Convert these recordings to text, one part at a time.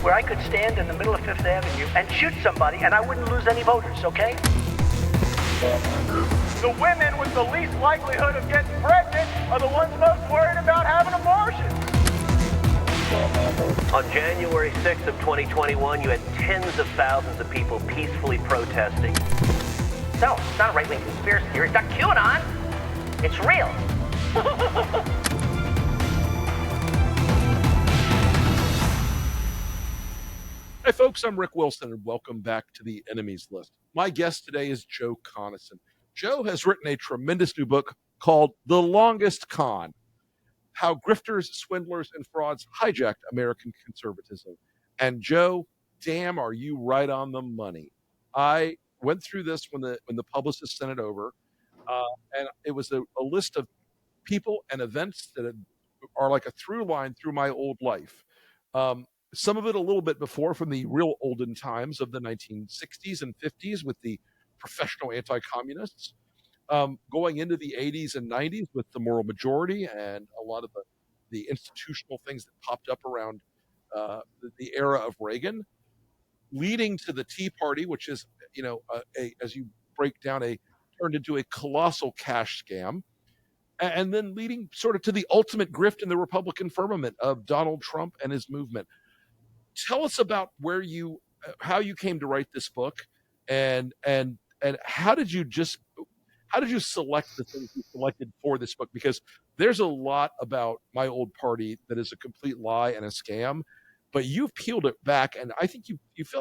where I could stand in the middle of Fifth Avenue and shoot somebody and I wouldn't lose any voters, okay? The women with the least likelihood of getting pregnant are the ones most worried about having abortions. On January 6th of 2021, you had tens of thousands of people peacefully protesting. No, it's not a right-wing conspiracy theory. It's not QAnon. It's real. Hi, folks. I'm Rick Wilson, and welcome back to the Enemies List. My guest today is Joe Conason. Joe has written a tremendous new book called The Longest Con: How Grifters, Swindlers, and Frauds Hijacked American Conservatism. And Joe, damn, are you right on the money. I went through this when the publicist sent it over, and it was a list of people and events that are like a through line through my old life. Some of it a little bit before, from the real olden times of the 1960s and 50s with the professional anti-communists, going into the 80s and 90s with the moral majority and a lot of the institutional things that popped up around the era of Reagan, leading to the Tea Party, which is, as you break down, turned into a colossal cash scam, and then leading sort of to the ultimate grift in the Republican firmament of Donald Trump and his movement. Tell us about how you came to write this book, and how did you select the things you selected for this book? Because there's a lot about my old party that is a complete lie and a scam, but you've peeled it back, and I think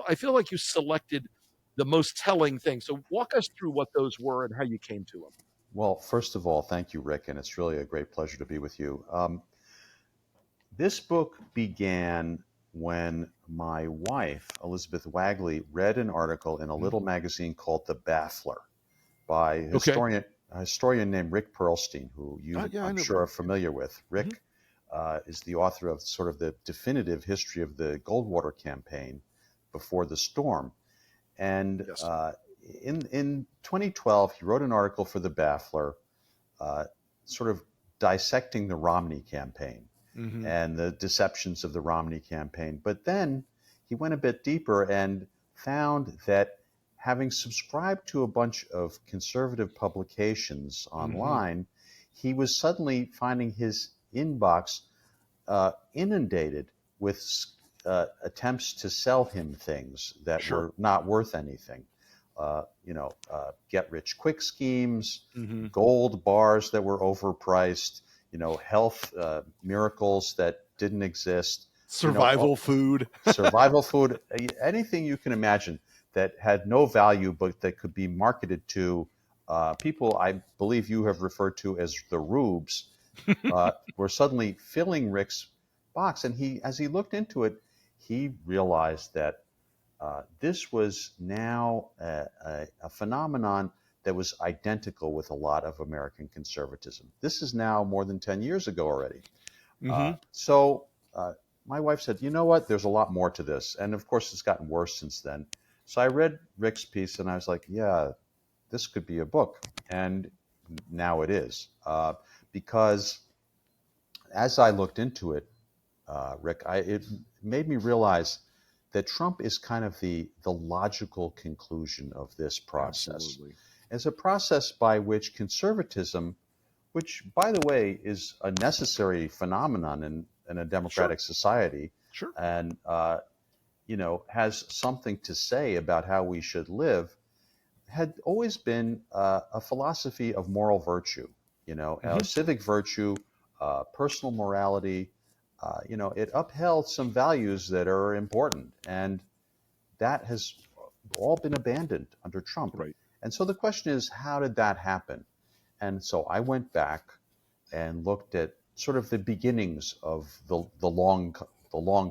I feel like you selected the most telling thing. So walk us through what those were and how you came to them. Well, first of all, thank you, Rick, and it's really a great pleasure to be with you. This book began when my wife, Elizabeth Wagley, read an article in a little magazine called The Baffler by a historian named Rick Perlstein, who I'm sure are familiar with. Rick is the author of sort of the definitive history of the Goldwater campaign before the storm. And Yes. In 2012, he wrote an article for The Baffler, sort of dissecting the Romney campaign and the deceptions of the Romney campaign. But then he went a bit deeper and found that, having subscribed to a bunch of conservative publications online, he was suddenly finding his inbox inundated with attempts to sell him things that were not worth anything. Get-rich-quick schemes, gold bars that were overpriced, health miracles that didn't exist. Survival food, anything you can imagine that had no value, but that could be marketed to people I believe you have referred to as the rubes, were suddenly filling Rick's box. And as he looked into it, he realized that this was now a phenomenon that was identical with a lot of American conservatism. This is now more than 10 years ago already. So my wife said, you know what, there's a lot more to this. And of course, it's gotten worse since then. So I read Rick's piece and I was like, yeah, this could be a book. And now it is. Because as I looked into it, Rick, it made me realize that Trump is kind of the logical conclusion of this process. Absolutely. As a process by which conservatism, which, by the way, is a necessary phenomenon in a democratic society, and has something to say about how we should live, had always been a philosophy of moral virtue, civic virtue, personal morality. It upheld some values that are important, and that has all been abandoned under Trump. Right. And so the question is, how did that happen? And so I went back and looked at sort of the beginnings of the long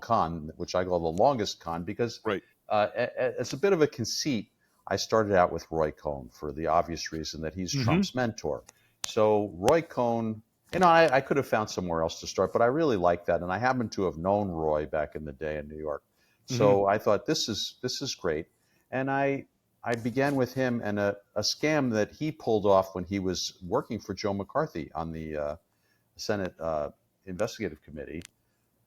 con, which I call the longest con, because as a bit of a conceit, I started out with Roy Cohn for the obvious reason that he's Trump's mentor. So Roy Cohn, I could have found somewhere else to start, but I really like that, and I happen to have known Roy back in the day in New York. So I thought this is great, and I began with him and a scam that he pulled off when he was working for Joe McCarthy on the Senate Investigative Committee,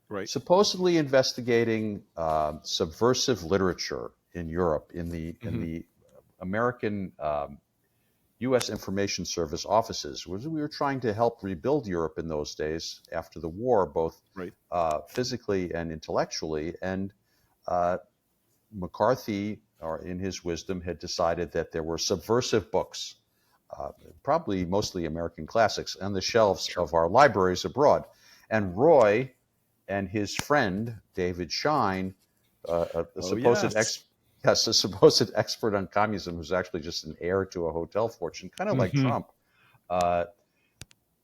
Right. supposedly investigating subversive literature in Europe in the American U.S. Information Service offices. We were trying to help rebuild Europe in those days after the war, both Right. physically and intellectually. And McCarthy, or in his wisdom, had decided that there were subversive books, probably mostly American classics, on the shelves of our libraries abroad. And Roy and his friend David Shine, a supposed a supposed expert on communism, who's actually just an heir to a hotel fortune, kind of like Trump,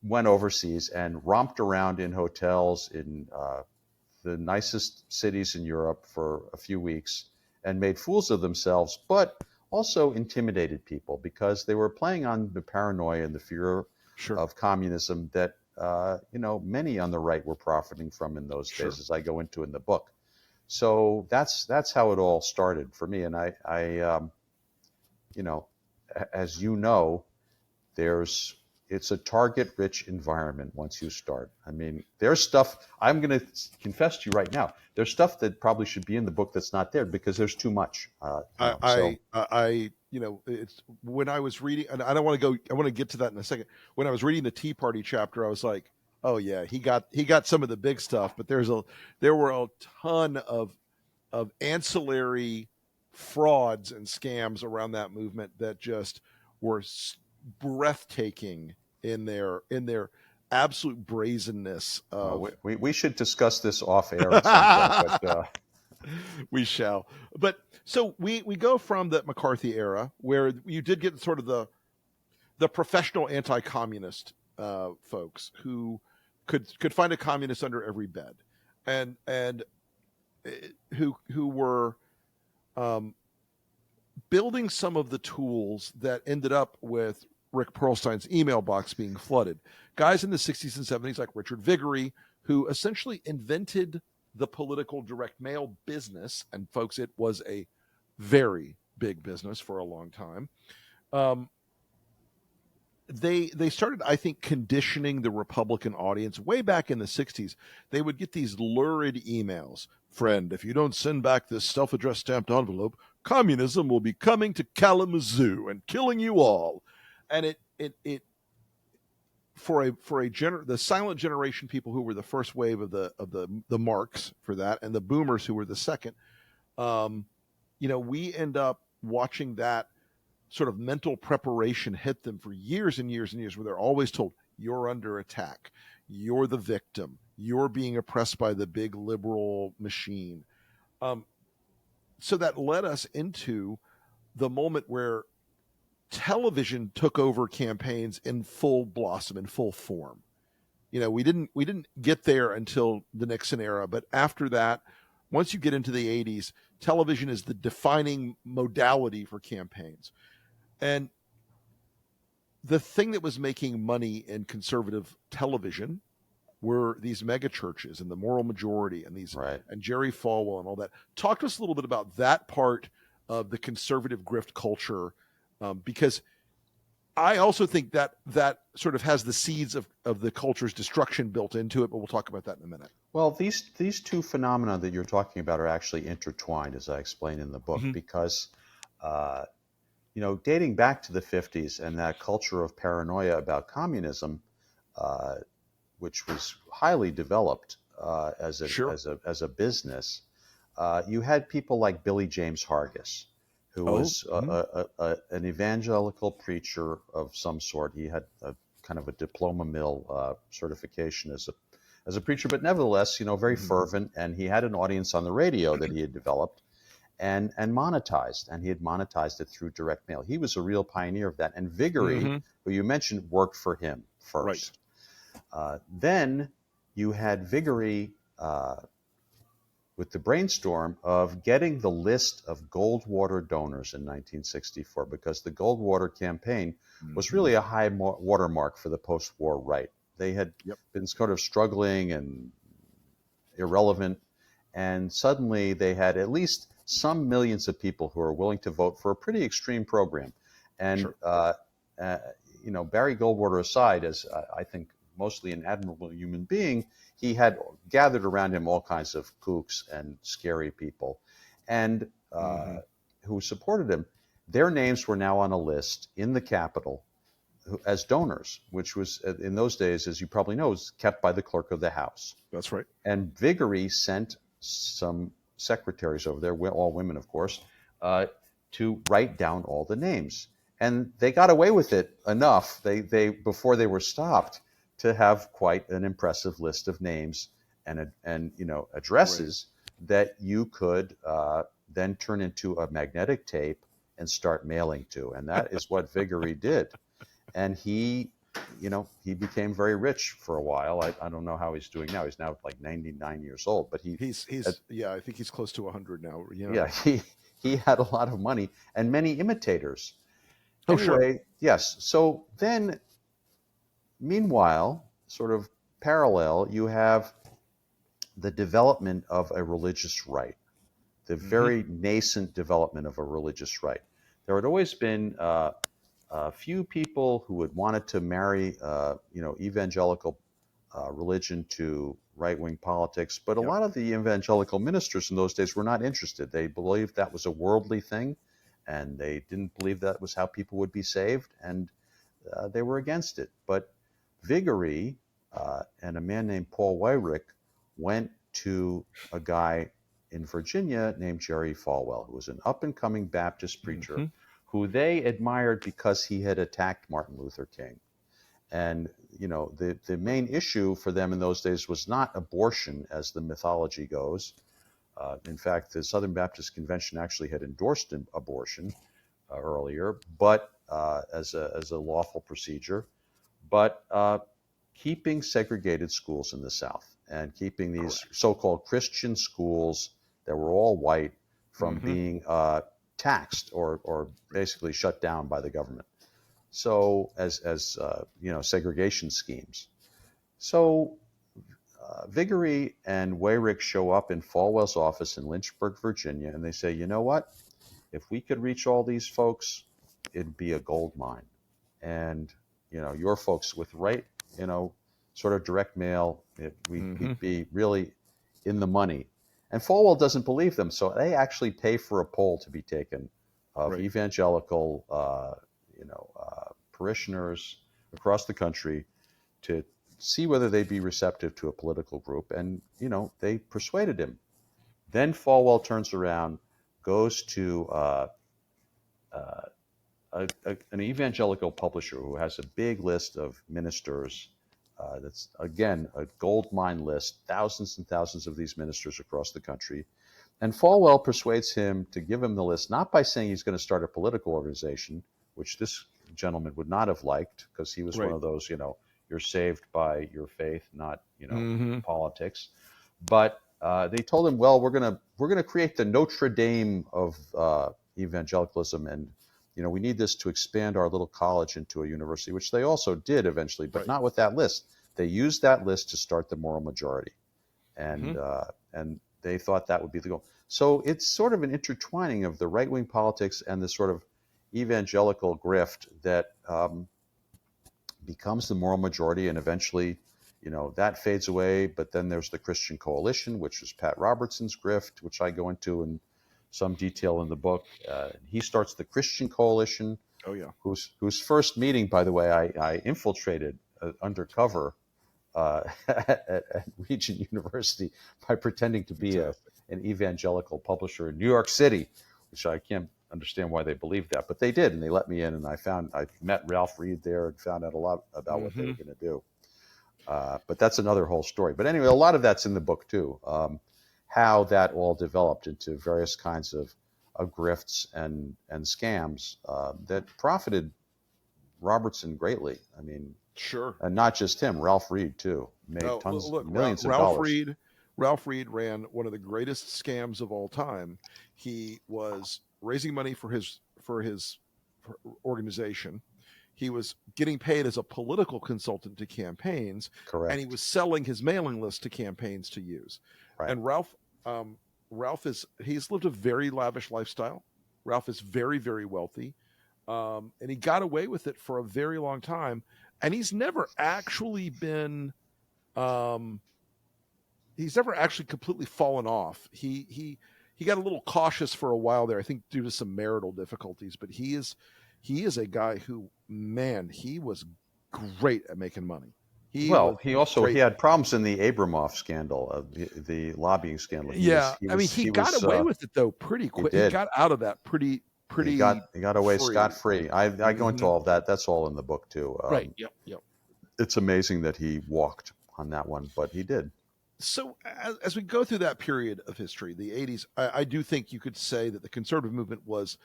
went overseas and romped around in hotels in the nicest cities in Europe for a few weeks and made fools of themselves, but also intimidated people because they were playing on the paranoia and the fear of communism that many on the right were profiting from in those days, as I go into in the book. So that's how it all started for me. And I as you know, it's a target-rich environment once you start. I mean, there's stuff, I'm going to confess to you right now, there's stuff that probably should be in the book that's not there because there's too much. It's when I was reading, and I want to get to that in a second. When I was reading the Tea Party chapter, I was like, oh yeah, he got some of the big stuff, but there were a ton of ancillary frauds and scams around that movement that just were breathtaking in their absolute brazenness. We should discuss this off air at some point, but we shall. But so we go from that McCarthy era where you did get sort of the professional anti-communist folks who could find a communist under every bed, and who were building some of the tools that ended up with Rick Perlstein's email box being flooded. Guys in the 60s and 70s like Richard Viguerie, who essentially invented the political direct mail business. And folks, it was a very big business for a long time. They started, I think, conditioning the Republican audience way back in the 60s. They would get these lurid emails. Friend, if you don't send back this self-addressed stamped envelope, communism will be coming to Kalamazoo and killing you all. And the silent generation people who were the first wave of the marks for that, and the boomers who were the second, we end up watching that sort of mental preparation hit them for years and years and years, where they're always told, you're under attack, you're the victim, you're being oppressed by the big liberal machine. So that led us into the moment where television took over campaigns in full blossom, in full form. We didn't get there until the Nixon era, but after that, once you get into the 80s, television is the defining modality for campaigns. And the thing that was making money in conservative television were these mega churches and the Moral Majority and and Jerry Falwell and all that. Talk to us a little bit about that part of the conservative grift culture, because I also think that sort of has the seeds of the culture's destruction built into it, but we'll talk about that in a minute. Well, these two phenomena that you're talking about are actually intertwined, as I explain in the book, because dating back to the 50s and that culture of paranoia about communism, which was highly developed as a business, you had people like Billy James Hargis, who was an evangelical preacher of some sort. He had a kind of a diploma mill certification as a preacher, but nevertheless, very fervent. And he had an audience on the radio that he had developed and monetized, and he had monetized it through direct mail. He was a real pioneer of that. And Viguerie, who you mentioned, worked for him first. Right. Then you had Viguerie with the brainstorm of getting the list of Goldwater donors in 1964, because the Goldwater campaign was really a high watermark for the post-war right. They had been sort of struggling and irrelevant, and suddenly they had at least some millions of people who are willing to vote for a pretty extreme program. And Barry Goldwater aside, as I think mostly an admirable human being, he had gathered around him all kinds of kooks and scary people, and who supported him. Their names were now on a list in the Capitol as donors, which was in those days, as you probably know, was kept by the clerk of the House. That's right. And Vigory sent some secretaries over there, all women, of course, to write down all the names. And they got away with it enough. They before they were stopped to have quite an impressive list of names and addresses that you could then turn into a magnetic tape and start mailing to. And that is what Vigory did. And he became very rich for a while. I don't know how he's doing now. He's now like 99 years old, but he's I think he's close to 100 now. Yeah, he had a lot of money and many imitators. Oh, anyway, sure. Yes. So then, meanwhile, sort of parallel, you have the development of a religious right, the very nascent development of a religious right. There had always been a few people who had wanted to marry, evangelical religion to right-wing politics, but a lot of the evangelical ministers in those days were not interested. They believed that was a worldly thing, and they didn't believe that was how people would be saved, and they were against it. But Vigory and a man named Paul Weyrich went to a guy in Virginia named Jerry Falwell, who was an up-and-coming Baptist preacher, who they admired because he had attacked Martin Luther King. And, the main issue for them in those days was not abortion, as the mythology goes. In fact, the Southern Baptist Convention actually had endorsed abortion earlier, but as a lawful procedure, but keeping segregated schools in the South and keeping these so-called Christian schools that were all white from being taxed or basically shut down by the government. So as segregation schemes. So Vigory and Weyrich show up in Falwell's office in Lynchburg, Virginia, and they say, you know what? If we could reach all these folks, it'd be a gold mine. And, your folks with sort of direct mail, we'd be really in the money. And Falwell doesn't believe them, so they actually pay for a poll to be taken of evangelical, parishioners across the country to see whether they'd be receptive to a political group. And, they persuaded him. Then Falwell turns around, goes to an evangelical publisher who has a big list of ministers. That's, again, a gold mine list, thousands and thousands of these ministers across the country. And Falwell persuades him to give him the list, not by saying he's going to start a political organization, which this gentleman would not have liked, because he was one of those, you're saved by your faith, not, politics. But they told him, well, we're gonna create the Notre Dame of evangelicalism, and we need this to expand our little college into a university, which they also did eventually, but not with that list. They used that list to start the moral majority, and they thought that would be the goal. So it's sort of an intertwining of the right-wing politics and the sort of evangelical grift that becomes the moral majority, and eventually, that fades away. But then there's the Christian Coalition, which was Pat Robertson's grift, which I go into in some detail in the book. He starts the Christian Coalition. Oh yeah. Whose first meeting, by the way, I infiltrated undercover at Regent University by pretending to be an evangelical publisher in New York City, which I can't understand why they believed that, but they did, and they let me in, and I met Ralph Reed there and found out a lot about what they were going to do. But that's another whole story. But anyway, a lot of that's in the book too, how that all developed into various kinds of grifts and scams that profited Robertson greatly. I mean, sure, and not just him, Ralph Reed too, made millions of dollars. Ralph Reed ran one of the greatest scams of all time. He was raising money for his organization. He was getting paid as a political consultant to campaigns. Correct. And he was selling his mailing list to campaigns to use. Right. And he's lived a very lavish lifestyle. Ralph is very, very wealthy. And he got away with it for a very long time. and he's never actually been, he's never actually completely fallen off. He got a little cautious for a while there, I think, due to some marital difficulties. But he is a guy who, man, he was great at making money. He had problems in the Abramoff scandal, the lobbying scandal. He got away with it though pretty quick. He got out of that pretty. He got away scot-free. I go into all of that. That's all in the book too. Right. Yep. It's amazing that he walked on that one, but he did. So as we go through that period of history, the 80s, I do think you could say that the conservative movement was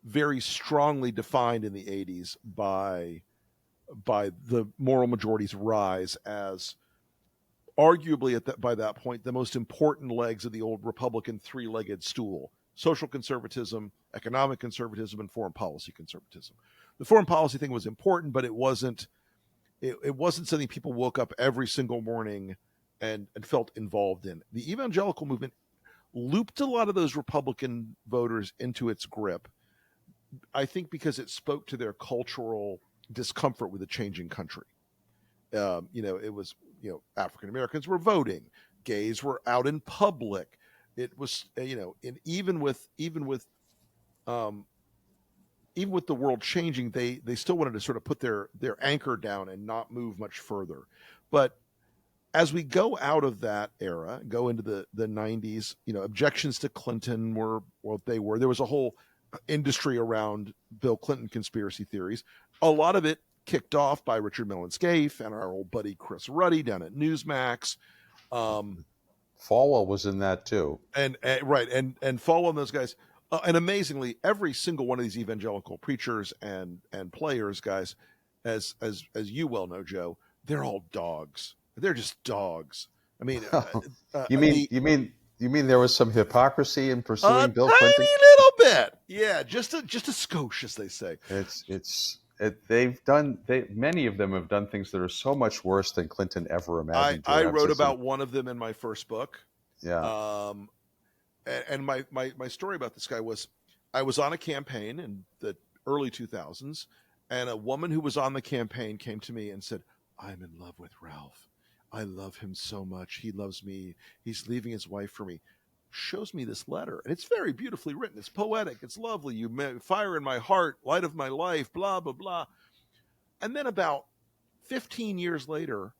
very strongly defined in the 80s by the moral majority's rise as arguably by that point the most important legs of the old Republican three-legged stool: social conservatism, economic conservatism, and foreign policy conservatism. The foreign policy thing was important, but it wasn't something people woke up every single morning and felt involved in. The evangelical movement looped a lot of those Republican voters into its grip, I think because it spoke to their cultural discomfort with a changing country. It was, African Americans were voting, gays were out in public. It was, and even with the world changing, they still wanted to sort of put their anchor down and not move much further. But as we go out of that era, go into the 90s, objections to Clinton were what they were. There was a whole industry around Bill Clinton conspiracy theories. A lot of it kicked off by Richard Mellon Scaife and our old buddy Chris Ruddy down at Newsmax. Falwell was in that too. And Falwell and those guys. And amazingly, every single one of these evangelical preachers and players, guys, as you well know, Joe, they're all dogs. They're just dogs. I mean, you mean there was some hypocrisy in pursuing Bill Clinton? A tiny little bit, yeah, just a skosh, as they say. Many of them have done things that are so much worse than Clinton ever imagined. I wrote about one of them in my first book. Yeah. And my story about this guy was, I was on a campaign in the early 2000s, and a woman who was on the campaign came to me and said, "I'm in love with Ralph. I love him so much. He loves me. He's leaving his wife for me." Shows me this letter, and it's very beautifully written. It's poetic. It's lovely. You fire in my heart, light of my life, blah, blah, blah. And then about 15 years later,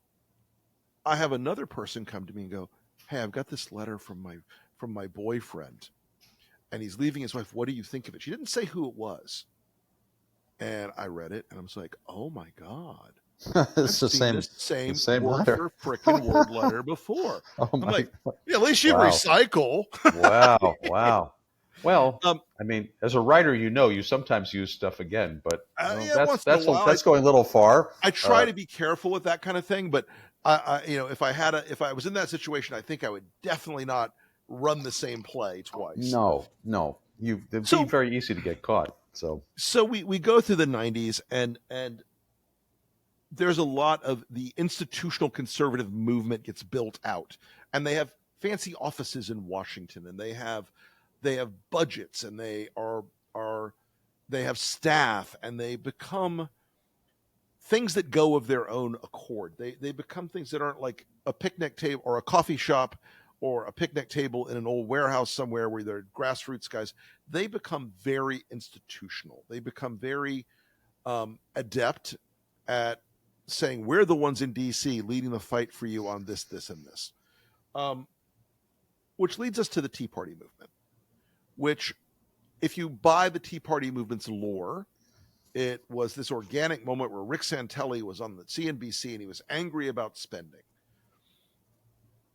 I have another person come to me and go, "Hey, I've got this letter from my boyfriend, and he's leaving his wife. What do you think of it?" She didn't say who it was. And I read it, and I was like, "Oh my God. It's the same word letter. for frickin' word letter before." I'm like, God. yeah, at least you recycle. Wow. Well, I mean, as a writer, you sometimes use stuff again, but that's going a little far. I try to be careful with that kind of thing, but if I was in that situation, I think I would definitely not run the same play twice. No, it'd be very easy to get caught. So we go through the 90s, and there's a lot of the institutional conservative movement gets built out, and they have fancy offices in Washington, and they have budgets, and they have staff, and they become things that go of their own accord. They become things that aren't like a picnic table or a coffee shop or a picnic table in an old warehouse somewhere where they're grassroots guys. They become very institutional. They become very adept at saying, "We're the ones in DC leading the fight for you on this, this, and this." Which leads us to the Tea Party movement, which, if you buy the Tea Party movement's lore, it was this organic moment where Rick Santelli was on the CNBC and he was angry about spending.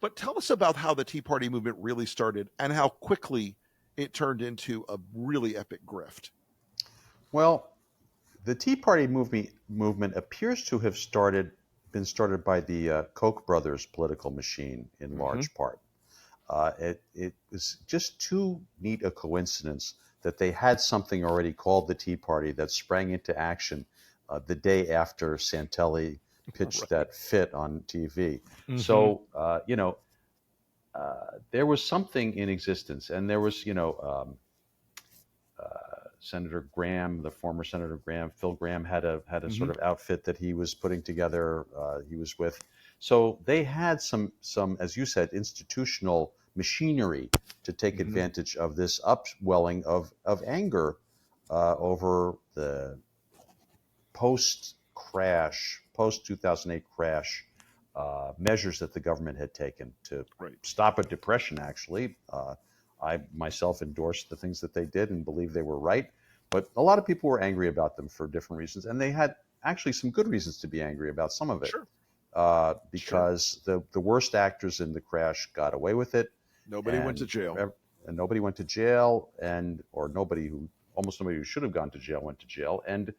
But tell us about how the Tea Party movement really started and how quickly it turned into a really epic grift. Well, the Tea Party movement appears to have been started by the Koch brothers political machine in large part. It was just too neat a coincidence that they had something already called the Tea Party that sprang into action the day after Santelli pitched that fit on TV. Mm-hmm. So, there was something in existence, and there was, Senator Graham, the former Senator Graham, Phil Graham had a sort of outfit that he was putting together. He was with, so they had some, as you said, institutional machinery to take advantage of this upwelling of anger over the post 2008 crash measures that the government had taken to stop a depression. Actually, I myself endorsed the things that they did and believe they were right, but a lot of people were angry about them for different reasons, and they had actually some good reasons to be angry about some of it. Because the worst actors in the crash got away with it. Nobody went to jail. And nobody went to jail, almost nobody who should have gone to jail went to jail. And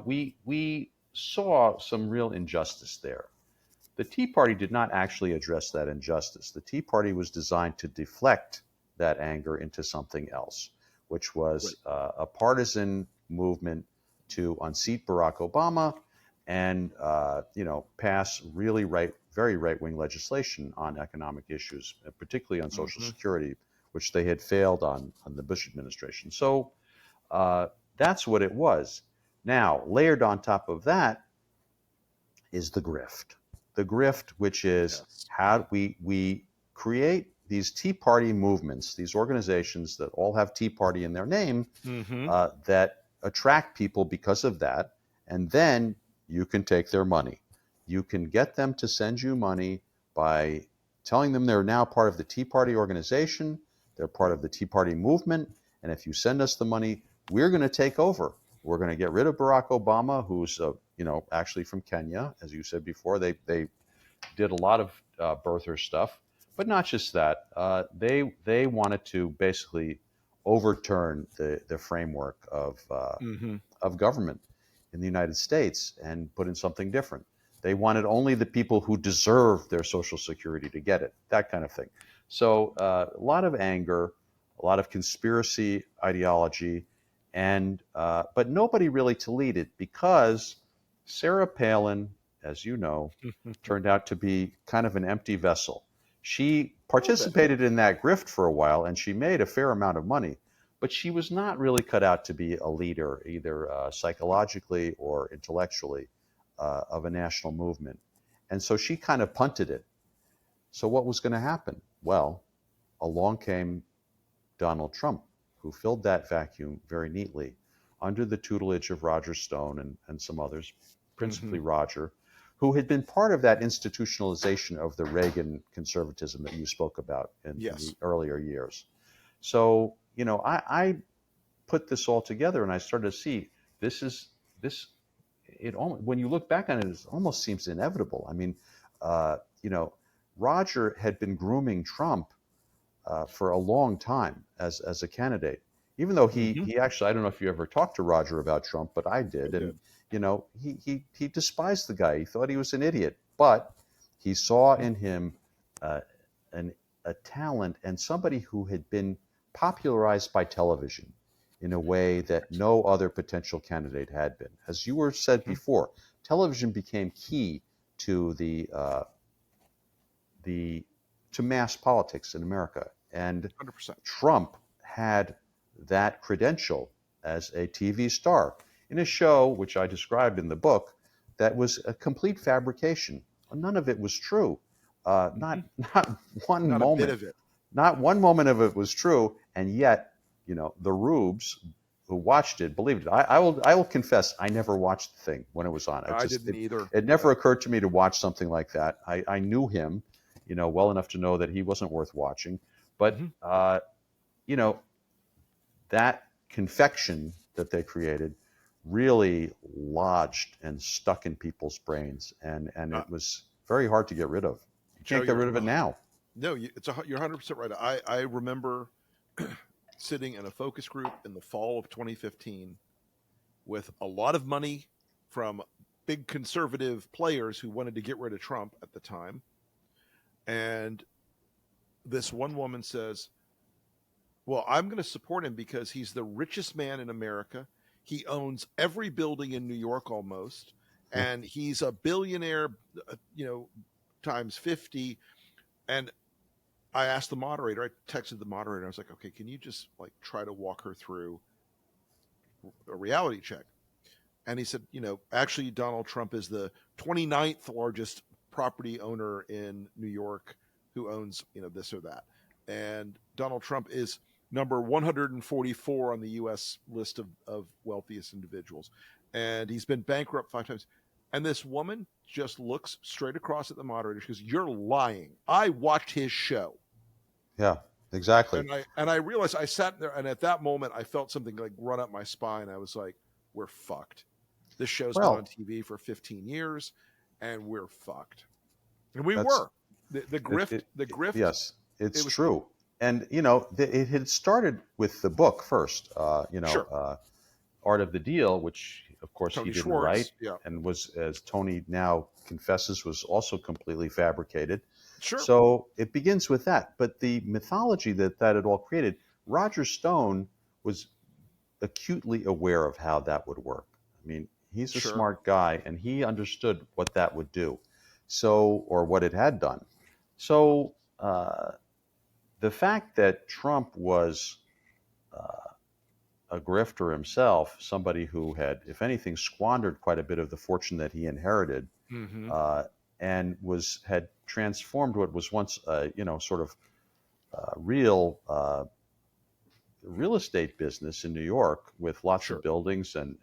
we saw some real injustice there. The Tea Party did not actually address that injustice. The Tea Party was designed to deflect that anger into something else, which was a partisan movement to unseat Barack Obama and pass really very right-wing legislation on economic issues, particularly on Social Security, which they had failed on the Bush administration. So that's what it was. Now, layered on top of that is the grift. The grift, which is how we create these Tea Party movements, these organizations that all have Tea Party in their name, that attract people because of that, and then you can take their money. You can get them to send you money by telling them they're now part of the Tea Party organization, they're part of the Tea Party movement, and if you send us the money, we're going to take over. We're going to get rid of Barack Obama, who's actually from Kenya, as you said before. They did a lot of birther stuff, but not just that. They wanted to basically overturn the framework of government in the United States and put in something different. They wanted only the people who deserve their Social Security to get it, that kind of thing. So a lot of anger, a lot of conspiracy ideology, and but nobody really to lead it, because Sarah Palin, as you know, turned out to be kind of an empty vessel. She participated in that grift for a while, and she made a fair amount of money, but she was not really cut out to be a leader, either psychologically or intellectually, of a national movement. And so she kind of punted it. So what was going to happen? Well, along came Donald Trump, who filled that vacuum very neatly under the tutelage of Roger Stone and some others, principally Roger, who had been part of that institutionalization of the Reagan conservatism that you spoke about in the earlier years. So, I put this all together and I started to see when you look back on it, it almost seems inevitable. I mean, Roger had been grooming Trump for a long time as a candidate, even though he actually, I don't know if you ever talked to Roger about Trump, but I did. He despised the guy. He thought he was an idiot, but he saw in him a talent and somebody who had been popularized by television in a way that no other potential candidate had been. As you were said before, television became key to to mass politics in America, and 100%. Trump had that credential as a TV star in a show which I described in the book that was a complete fabrication. None of it was true. Not one Not moment. A bit of it. Not one moment of it was true, and yet, the rubes who watched it believed it. I will confess, I never watched the thing when it was on. I didn't either. It never occurred to me to watch something like that. I knew him, well enough to know that he wasn't worth watching. But that confection that they created really lodged and stuck in people's brains, and it was very hard to get rid of. You can't get rid of it now. No, you're 100% right. I remember sitting in a focus group in the fall of 2015 with a lot of money from big conservative players who wanted to get rid of Trump at the time. And this one woman says, well, I'm going to support him because he's the richest man in America. He owns every building in New York almost, and he's a billionaire, times 50. And I asked the moderator, I texted the moderator, I was like, okay, can you just try to walk her through a reality check. And he said, actually, Donald Trump is the 29th largest property owner in New York who owns, this or that. And Donald Trump is number 144 on the U.S. list of wealthiest individuals. And he's been bankrupt 5 times. And this woman just looks straight across at the moderator. She goes, "You're lying. I watched his show." Yeah, exactly. And I realized, I sat there, and at that moment, I felt something like run up my spine. I was like, we're fucked. This show's been on TV for 15 years, and we're fucked. And we were. The grift. Yes, it's true. And, it had started with the book first, Sure. Art of the Deal, which, of course, Tony he didn't Schwartz, write, yeah. and was, as Tony now confesses, was also completely fabricated. Sure. So it begins with that. But the mythology that it all created, Roger Stone was acutely aware of how that would work. I mean, he's a smart guy, and he understood what that would do. So, or what it had done. So the fact that Trump was a grifter himself, somebody who had, if anything, squandered quite a bit of the fortune that he inherited, and had transformed what was once, sort of real estate business in New York with lots of buildings and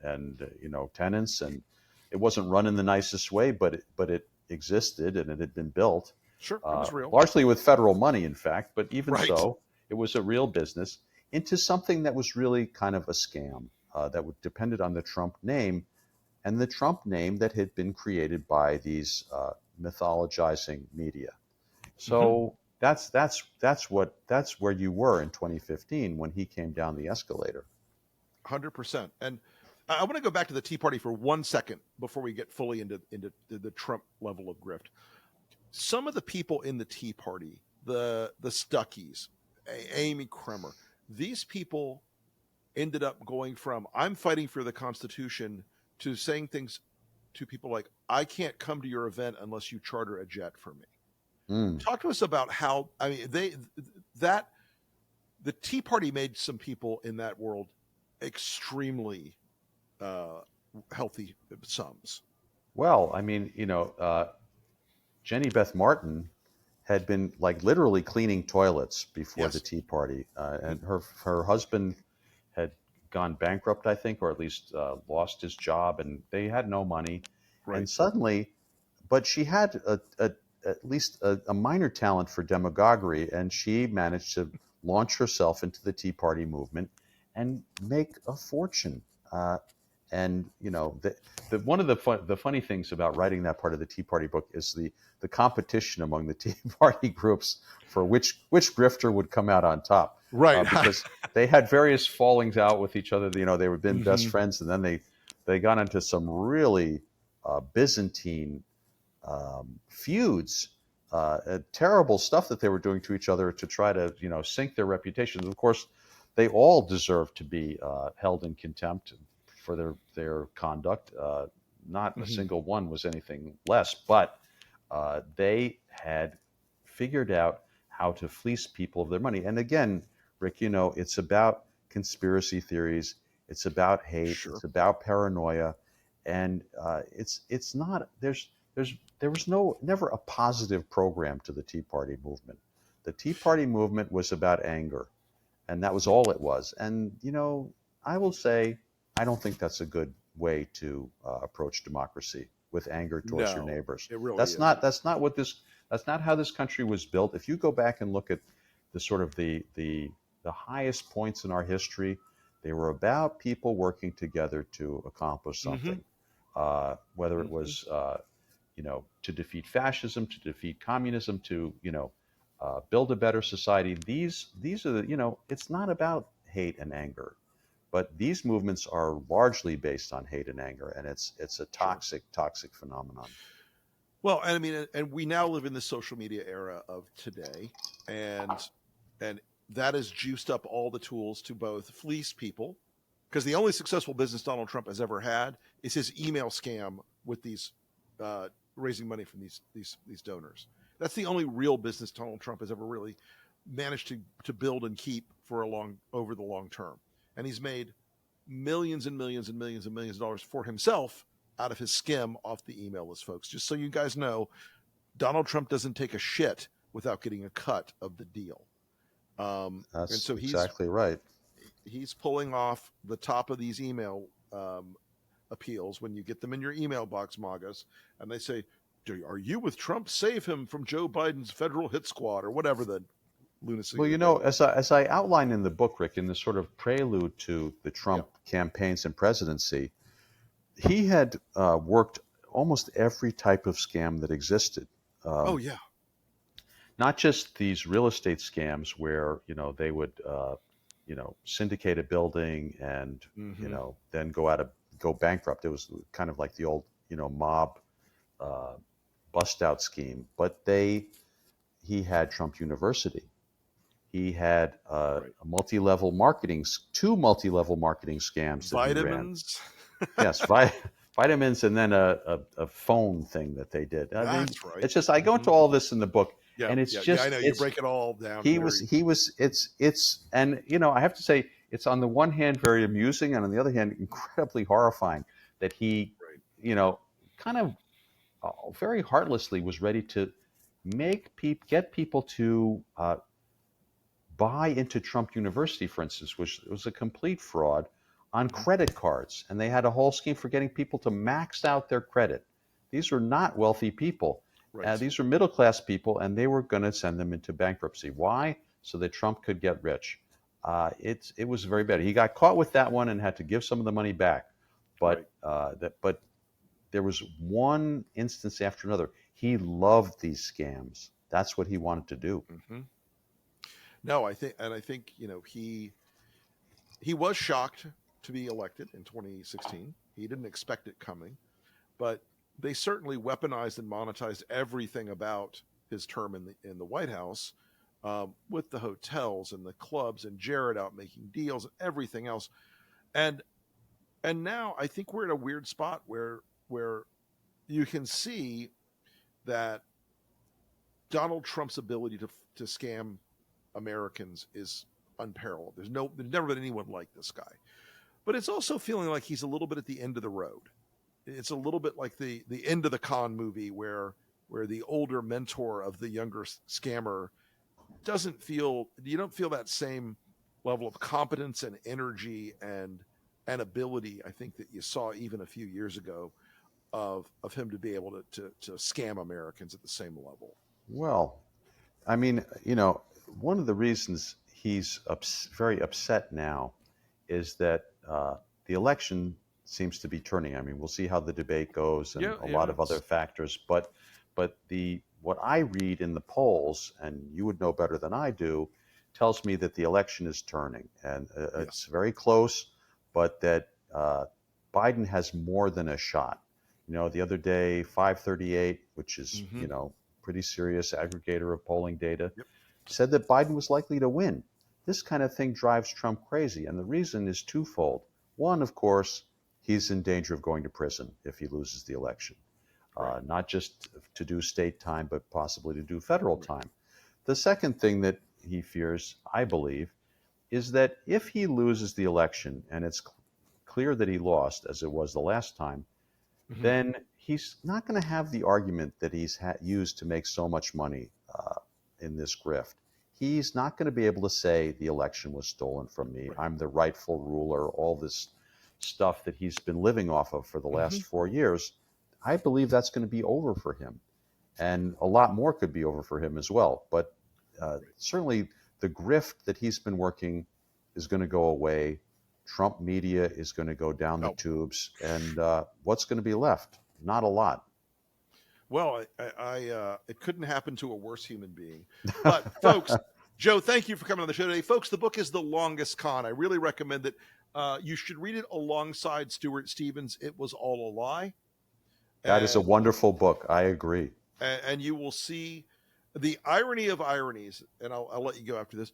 tenants, and it wasn't run in the nicest way, but it existed and it had been built. Sure, it was real. Largely with federal money, in fact, but even Right. so, it was a real business, into something that was really kind of a scam that depended on the Trump name, and the Trump name that had been created by these mythologizing media. So that's where you were in 2015 when he came down the escalator. 100%. And I want to go back to the Tea Party for 1 second before we get fully into the Trump level of grift. Some of the people in the Tea Party, the Stuckies, Amy Kremer, these people ended up going from "I'm fighting for the Constitution" to saying things to people like, "I can't come to your event unless you charter a jet for me." Talk to us about how, the Tea Party made some people in that world extremely healthy sums. Well, Jenny Beth Martin had been literally cleaning toilets before the Tea Party, and her husband had gone bankrupt, I think, or at least lost his job, and they had no money. Right. And suddenly, but she had at least a minor talent for demagoguery, and she managed to launch herself into the Tea Party movement and make a fortune. And one of the funny things about writing that part of the Tea Party book is the competition among the Tea Party groups for which grifter would come out on top. Right. Because they had various fallings out with each other. They were been best friends, and then they got into some really Byzantine feuds, terrible stuff that they were doing to each other to try to sink their reputations. Of course, they all deserve to be held in contempt for their conduct. Not a single one was anything less, but they had figured out how to fleece people of their money. And again, Rick, it's about conspiracy theories, it's about hate, it's about paranoia, and it's not. There was never a positive program to the Tea Party movement. The Tea Party movement was about anger, and that was all it was. And I will say, I don't think that's a good way to approach democracy, with anger towards your neighbors. It really that's is. That's not how this country was built. If you go back and look at the sort of the highest points in our history, they were about people working together to accomplish something. Whether it was to defeat fascism, to defeat communism, to build a better society. These are the it's not about hate and anger. But these movements are largely based on hate and anger, and it's a toxic phenomenon. Well, and we now live in the social media era of today, and that has juiced up all the tools to both fleece people, because the only successful business Donald Trump has ever had is his email scam with these raising money from these donors. That's the only real business Donald Trump has ever really managed to build and keep for over the long term. And he's made millions and millions and millions and millions of dollars for himself out of his skim off the email list, folks. Just so you guys know, Donald Trump doesn't take a shit without getting a cut of the deal. That's and so exactly right. He's pulling off the top of these email appeals when you get them in your email box, MAGAs, and they say, are you with Trump? Save him from Joe Biden's federal hit squad, or whatever the lunacy. Well, you know, as I outline in the book, Rick, in the sort of prelude to the Trump campaigns and presidency, he had worked almost every type of scam that existed. Not just these real estate scams where, you know, they would, syndicate a building and, then go bankrupt. It was kind of like the old, mob bust out scheme. But he had Trump University. He had two multi-level marketing scams that Vitamins. He ran. Yes, vitamins, and then a phone thing that they did. That's right. It's just, I go into all this in the book. Yeah, and it's just, I know you break it all down. And I have to say, it's on the one hand very amusing, and on the other hand incredibly horrifying that he, kind of very heartlessly was ready to get people to buy into Trump University, for instance, which was a complete fraud on credit cards, and they had a whole scheme for getting people to max out their credit. These were not wealthy people. Right. These were middle-class people, and they were going to send them into bankruptcy. Why? So that Trump could get rich. It was very bad. He got caught with that one and had to give some of the money back. But but there was one instance after another. He loved these scams. That's what he wanted to do. Mm-hmm. No, I think he was shocked to be elected in 2016. He didn't expect it coming, but they certainly weaponized and monetized everything about his term in the White House, with the hotels and the clubs and Jared out making deals and everything else. And now I think we're in a weird spot where you can see that Donald Trump's ability to scam Americans is unparalleled. There's never been anyone like this guy. But it's also feeling like he's a little bit at the end of the road. It's a little bit like the end of the con movie where the older mentor of the younger scammer you don't feel that same level of competence and energy and ability, I think, that you saw even a few years ago of him to be able to scam Americans at the same level. Well, I mean, one of the reasons he's very upset now is that the election seems to be turning. I mean, we'll see how the debate goes and a lot of other factors. But what I read in the polls, and you would know better than I do, tells me that the election is turning, and it's very close, but that Biden has more than a shot. The other day, 538, which is pretty serious aggregator of polling data, said that Biden was likely to win. This kind of thing drives Trump crazy, and the reason is twofold. One, of course, he's in danger of going to prison if he loses the election, not just to do state time, but possibly to do federal time. The second thing that he fears, I believe, is that if he loses the election, and it's clear that he lost, as it was the last time, then he's not going to have the argument that he's used to make so much money in this grift. He's not going to be able to say the election was stolen from me. I'm the rightful ruler, all this stuff that he's been living off of for the last 4 years. I believe that's going to be over for him. And a lot more could be over for him as well. But certainly the grift that he's been working is going to go away. Trump media is going to go down the tubes. And what's going to be left? Not a lot. Well, it couldn't happen to a worse human being. But folks, Joe, thank you for coming on the show today. Folks, the book is The Longest Con. I really recommend that you should read it alongside Stuart Stevens' It Was All a Lie. That is a wonderful book. I agree. And you will see the irony of ironies, and I'll let you go after this.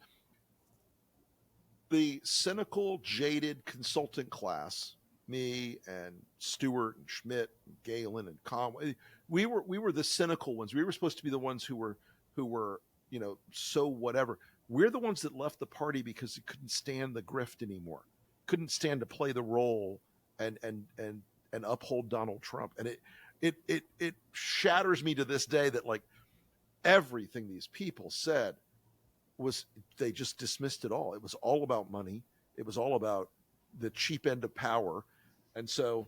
The cynical, jaded consultant class, me and Stewart and Schmidt and Galen and Conway, we were the cynical ones. We were supposed to be the ones who were so whatever. We're the ones that left the party because we couldn't stand the grift anymore. couldn't stand to play the role and uphold Donald Trump. And it shatters me to this day that like everything these people said was, they just dismissed it all. It was all about money. It was all about the cheap end of power. And so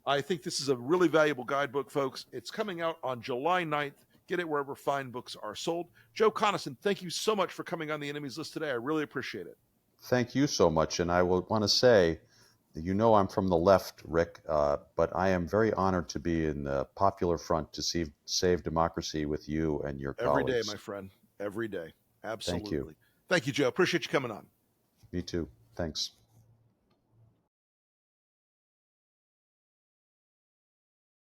I think this is a really valuable guidebook, folks. It's coming out on July 9th. Get it wherever fine books are sold. Joe Conason, thank you so much for coming on the Enemies List today. I really appreciate it. Thank you so much. And I will want to say, I'm from the left, Rick, but I am very honored to be in the popular front to save democracy with you and your colleagues. Every day, my friend. Every day. Absolutely. Thank you. Thank you, Joe. Appreciate you coming on. Me too. Thanks.